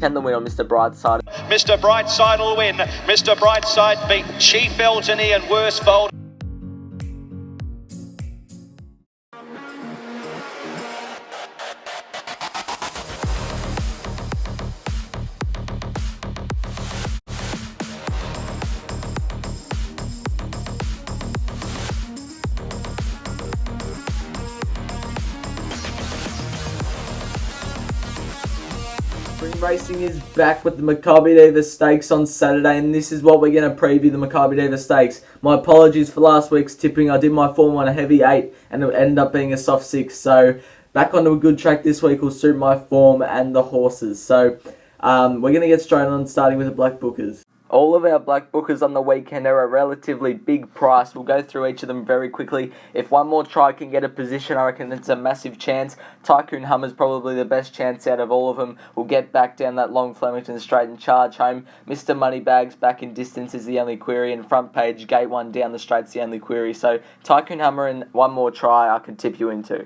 10 the win on Mr. Brightside. Mr. Brightside will win. Mr. Brightside beat Chief ALTONY and Worsfold. Spring Racing is back with the Makybe Diva Stakes on Saturday, and this is what we're going to preview the Makybe Diva Stakes. My apologies for last week's tipping. I did my form on a heavy 8 and it ended up being a soft 6, so back onto a good track this week will suit my form and the horses. So we're going to get straight on, starting with the Black Bookers. All of our Black Bookers on the weekend are a relatively big price. We'll go through each of them very quickly. If one more try can get a position, I reckon it's a massive chance. TYCOON HUMMA is probably the best chance out of all of them. We'll get back down that long Flemington straight and charge home. Mr. Moneybags back in distance is the only query, and front page gate 1 down the straight's the only query. So TYCOON HUMMA and one more try I can tip you into.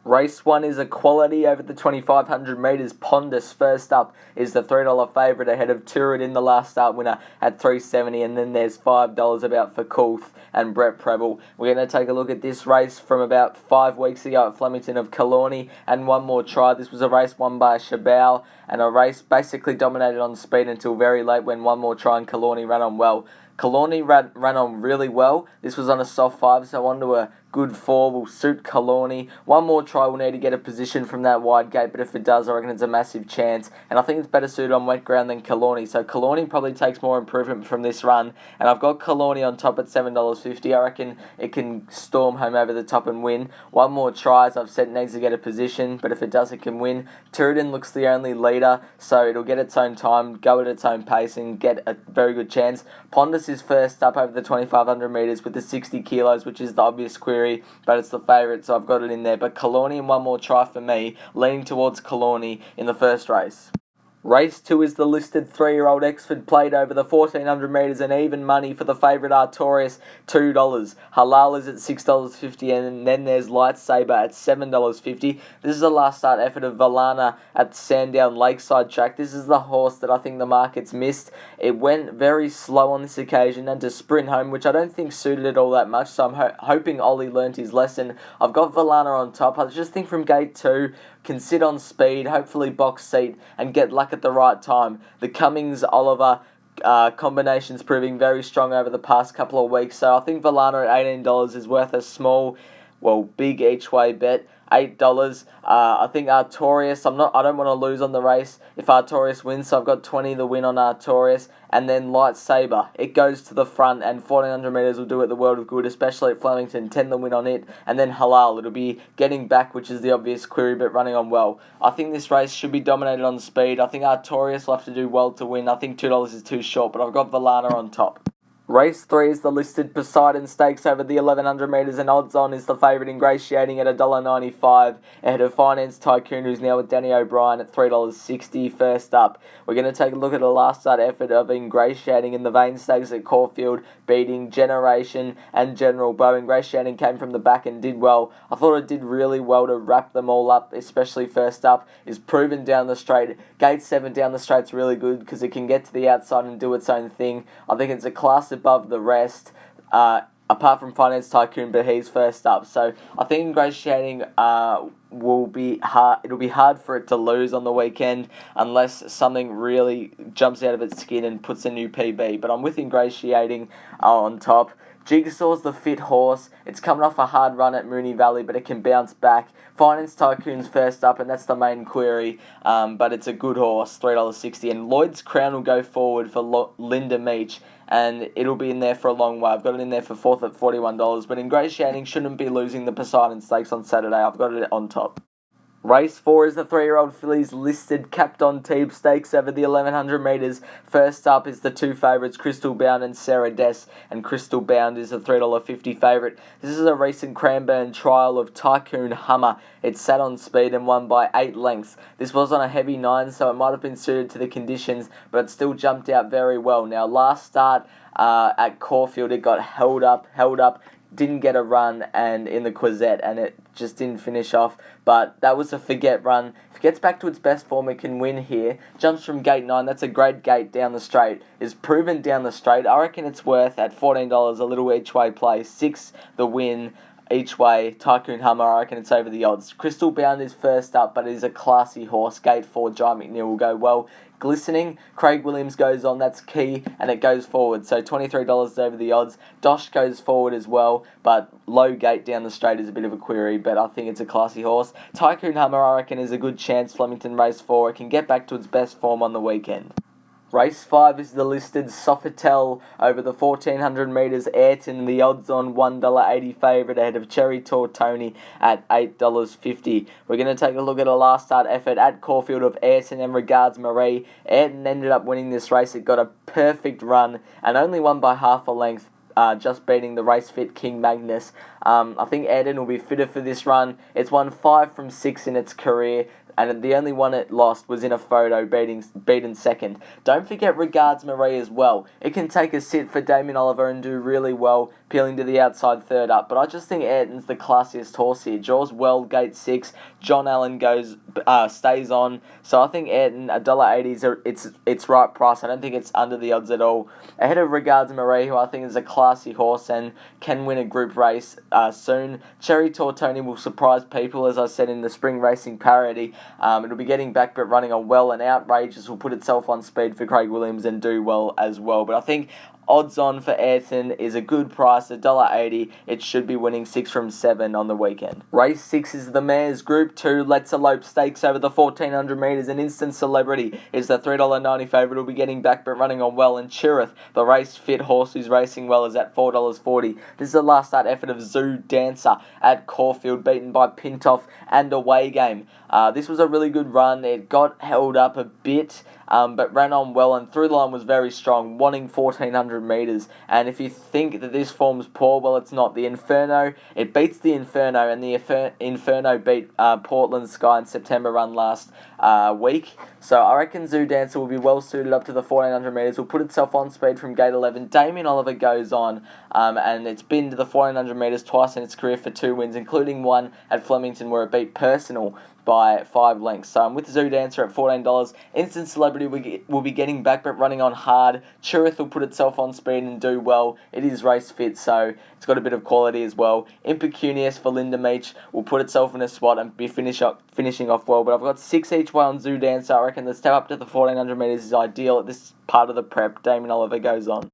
Race 1 is a quality over the 2,500 metres. PONDUS first up is the $3 favourite ahead of TOORADIN, the last start winner, at $3.70, and then there's $5 about for Coolth and Brett Preble. We're going to take a look at this race from about 5 weeks ago at Flemington of KILLOURNEY and one more try. This was a race won by Shabal, and a race basically dominated on speed until very late when one more try and KILLOURNEY ran on well. KILLOURNEY ran on really well. This was on a soft 5, so onto a good 4 will suit KILLOURNEY. One more try will need to get a position from that wide gate, but if it does, I reckon it's a massive chance. And I think it's better suited on wet ground than KILLOURNEY, so KILLOURNEY probably takes more improvement from this run. And I've got KILLOURNEY on top at $7.50. I reckon it can storm home over the top and win. One more try, as I've said, it needs to get a position, but if it does, it can win. TOORADIN looks the only leader, so it'll get its own time, go at its own pace, and get a very good chance. PONDUS is first up over the 2,500 metres with the 60 kilos, which is the obvious query, but it's the favourite, so I've got it in there. But KILLOURNEY and one more try for me, leaning towards KILLOURNEY in the first race. Race 2 is the listed 3-year-old Exford Plate over the 1,400 metres and even money for the favourite Artorius, $2. HILAL is at $6.50, and then there's LIGHTSABER at $7.50. This is the last start effort of VILANA at Sandown Lakeside track. This is the horse that I think the market's missed. It went very slow on this occasion and to sprint home, which I don't think suited it all that much, so I'm hoping Ollie learnt his lesson. I've got VILANA on top. I just think from gate 2, can sit on speed, hopefully box seat, and get luck at the right time. The Cummings-Oliver combination's proving very strong over the past couple of weeks, so I think VILANA at $18 is worth a small, well, big each way bet. $8. I think Artorius, I don't want to lose on the race if Artorius wins, so I've got 20 the win on Artorius. And then LIGHTSABER, it goes to the front, and 1,400 metres will do it the world of good, especially at Flemington. 10 the win on it. And then HILAL, it'll be getting back, which is the obvious query, but running on well. I think this race should be dominated on speed. I think Artorius will have to do well to win. I think $2 is too short, but I've got VILANA on top. Race 3 is the listed PERSAN Stakes over the 1,100 metres, and odds on is the favourite Ingratiating at $1.95 ahead of Finance Tycoon, who's now with Danny O'Brien at $3.60 first up. We're going to take a look at the last start effort of Ingratiating in the Vane Stakes at Caulfield, beating Generation and General Bow. Ingratiating came from the back and did well. I thought it did really well to wrap them all up, especially first up. Is proven down the straight. Gate 7 down the straight's really good because it can get to the outside and do its own thing. I think it's a class above the rest, apart from Finance Tycoon, but he's first up. So I think Ingratiating will be hard. It'll be hard for it to lose on the weekend unless something really jumps out of its skin and puts a new PB. But I'm with Ingratiating on top. Jigsaw's the fit horse. It's coming off a hard run at Moonee Valley, but it can bounce back. Finance Tycoon's first up, and that's the main query, but it's a good horse, $3.60. And Lloyd's Crown will go forward for Linda Meach, and it'll be in there for a long way. I've got it in there for fourth at $41, but Ingratiating shouldn't be losing the Poseidon Stakes on Saturday. I've got it on top. Race 4 is the 3-year-old fillies listed capped on Teeb Stakes over the 1,100 metres. First up is the two favourites, Crystal Bound and Sarah Des, and Crystal Bound is a $3.50 favourite. This is a recent Cranbourne trial of TYCOON HUMMA. It sat on speed and won by 8 lengths. This was on a heavy 9, so it might have been suited to the conditions, but it still jumped out very well. Now, last start at Caulfield, it got held up, didn't get a run and in the Quezette, and it just didn't finish off. But that was a forget run. If it gets back to its best form, it can win here. Jumps from gate 9. That's a great gate down the straight. Is proven down the straight. I reckon it's worth at $14 a little each way play. 6 the win each way. TYCOON HUMMA, I reckon it's over the odds. Crystal Bound is first up, but it is a classy horse. Gate 4, Jai McNeil will go well. Glistening, Craig Williams goes on, that's key, and it goes forward. So $23 is over the odds. DOSH goes forward as well, but low gate down the straight is a bit of a query, but I think it's a classy horse. TYCOON HUMMA, I reckon, is a good chance. Flemington race 4. It can get back to its best form on the weekend. Race 5 is the listed Sofitel over the 1400 metres. Ayrton, the odds on $1.80 favourite ahead of Cherry Tortoni at $8.50. We're going to take a look at a last start effort at Caulfield of Ayrton and REGARDSMAREE. Ayrton ended up winning this race. It got a perfect run and only won by half a length. Just beating the race fit King Magnus. I think Ayrton will be fitter for this run. It's won 5 from 6 in its career, and the only one it lost was in a photo, beaten second. Don't forget REGARDSMAREE as well. It can take a sit for Damien Oliver and do really well, peeling to the outside third up. But I just think Ayrton's the classiest horse here. Draws well, gate 6. John Allen stays on. So I think Ayrton, $1.80 is its right price. I don't think it's under the odds at all. Ahead of REGARDSMAREE, who I think is a classy horse and can win a group race soon. Cherry Tortoni will surprise people, as I said in the spring racing parody. It'll be getting back but running on well, and Outrageous will put itself on speed for Craig Williams and do well as well. But I think odds on for Ayrton is a good price, $1.80. It should be winning 6 from 7 on the weekend. Race 6 is the Mares Group 2 Let's Elope Stakes over the 1400 metres. An instant celebrity is the $3.90 favourite. Will be getting back but running on well. And TURAATH, the race fit horse who's racing well, is at $4.40. This is the last start effort of Zoo Dancer at Caulfield, beaten by Pintoff and Away Game. This was a really good run. It got held up a bit, but ran on well, and through the line was very strong, wanting 1400 metres. And if you think that this form's poor, well, it's not. The Inferno, it beats the Inferno, and the Inferno beat Portland Sky in September run last week. So I reckon Zoo Dancer will be well suited up to the 1400 metres. Will put itself on speed from gate 11. Damien Oliver goes on, and it's been to the 1400 metres twice in its career for 2 wins, including one at Flemington where it beat Personal by 5 lengths. So I'm with Zoo Dancer at $14. Instant Celebrity will be getting back but running on hard. TURAATH will put itself on speed and do well. It is race fit, so it's got a bit of quality as well. Impecunious for Linda Meach will put itself in a spot and be finishing off well. But I've got 6 each way on Zoo Dancer. I reckon the step up to the 1400 metres is ideal at this part of the prep. Damien Oliver goes on.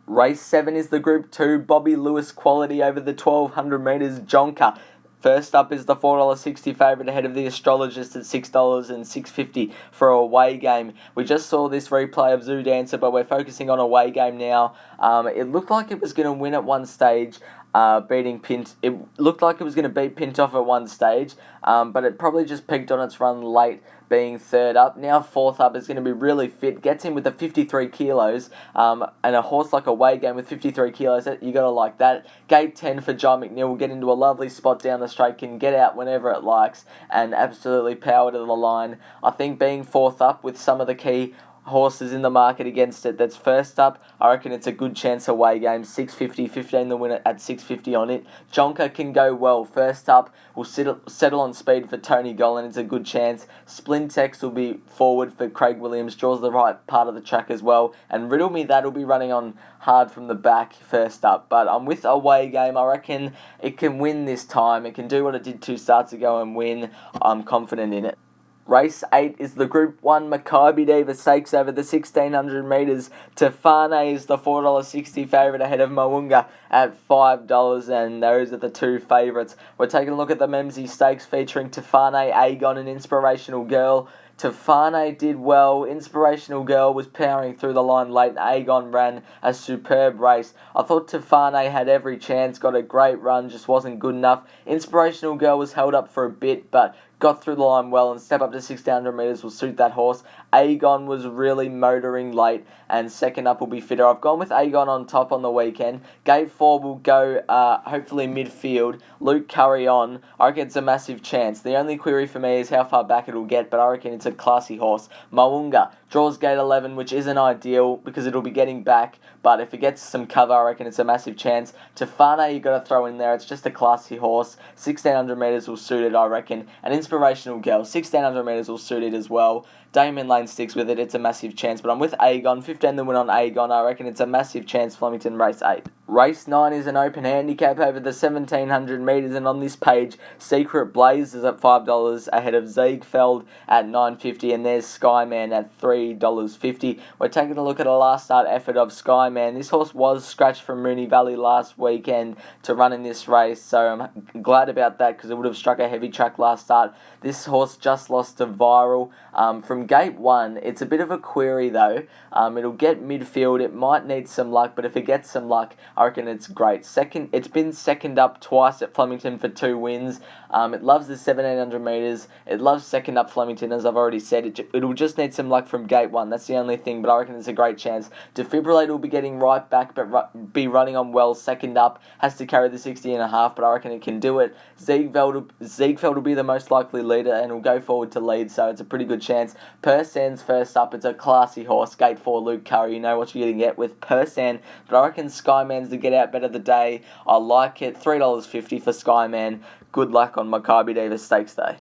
Race 7 is the Group 2 Bobby Lewis quality over the 1200 metres Jonker. First up is the $4.60 favourite ahead of the Astrologist at $6 and $6.50 for a Away Game. We just saw this replay of Zoo Dancer, but we're focusing on Away Game now. It looked like it was going to win at one stage, it looked like it was going to beat Pintoff at one stage, but it probably just peaked on its run late, being third up. Now fourth up is going to be really fit, gets in with the 53 kilos, and a horse like Away Game with 53 kilos, you got to like that. Gate 10 for Jai McNeil will get into a lovely spot down the straight, can get out whenever it likes, and absolutely power to the line. I think being fourth up with some of the key horses in the market against it that's first up, I reckon it's a good chance Away Game. $6.50, 15 the winner at $6.50 on it. Jonker can go well. First up will settle on speed for Tony Gollan. It's a good chance. Splintex will be forward for Craig Williams. Draws the right part of the track as well. And Riddle Me That will be running on hard from the back first up. But I'm with Away Game. I reckon it can win this time. It can do what it did 2 starts ago and win. I'm confident in it. Race 8 is the Group 1 Makybe Diva Stakes over the 1600 metres. Tefane is the $4.60 favourite ahead of Moonga at $5, and those are the 2 favourites. We're taking a look at the Memsey Stakes featuring Tefane, Aegon and Inspirational Girl. Tefane did well. Inspirational Girl was powering through the line late, and Aegon ran a superb race. I thought Tefane had every chance, got a great run, just wasn't good enough. Inspirational Girl was held up for a bit, but got through the line well, and step up to 1600 metres will suit that horse. Aegon was really motoring late, and second up will be fitter. I've gone with Aegon on top on the weekend. Gate 4 will go hopefully midfield. Luke Curry on. I reckon it's a massive chance. The only query for me is how far back it'll get, but I reckon it's a classy horse. Mo'unga draws gate 11, which isn't ideal because it'll be getting back, but if it gets some cover, I reckon it's a massive chance. Tofana, you got to throw in there. It's just a classy horse. 1600 metres will suit it, I reckon. An inspirational girl. 1600 metres will suit it as well. Damien Lane sticks with it. It's a massive chance, but I'm with Aegon. 15 the win on Aegon. I reckon it's a massive chance. Flemington race 8. Race 9 is an open handicap over the 1700 metres, and on this page, Secret Blaze is at $5 ahead of Ziegfeld at $9.50, and there's Skyman at $3.50. We're taking a look at a last start effort of Skyman. This horse was scratched from Moonee Valley last weekend to run in this race, so I'm glad about that because it would have struck a heavy track last start. This horse just lost to Viral from gate 1. It's a bit of a query though. It'll get midfield. It might need some luck, but if it gets some luck, I reckon it's great. It's been second up twice at Flemington for 2 wins. It loves the 1700 metres. It loves second up Flemington, as I've already said. It'll just need some luck from gate 1. That's the only thing, but I reckon it's a great chance. Defibrillate will be getting right back, but be running on well second up. Has to carry the 60.5, but I reckon it can do it. Ziegfeld will be the most likely leader and will go forward to lead, so it's a pretty good chance. PERSAN's first up. It's a classy horse. Gate 4, Luke Curry. You know what you're going to get with PERSAN, but I reckon Skyman's the get out bet of the day. I like it. $3.50 for Skyman. Good luck on Makybe Diva Stakes Day.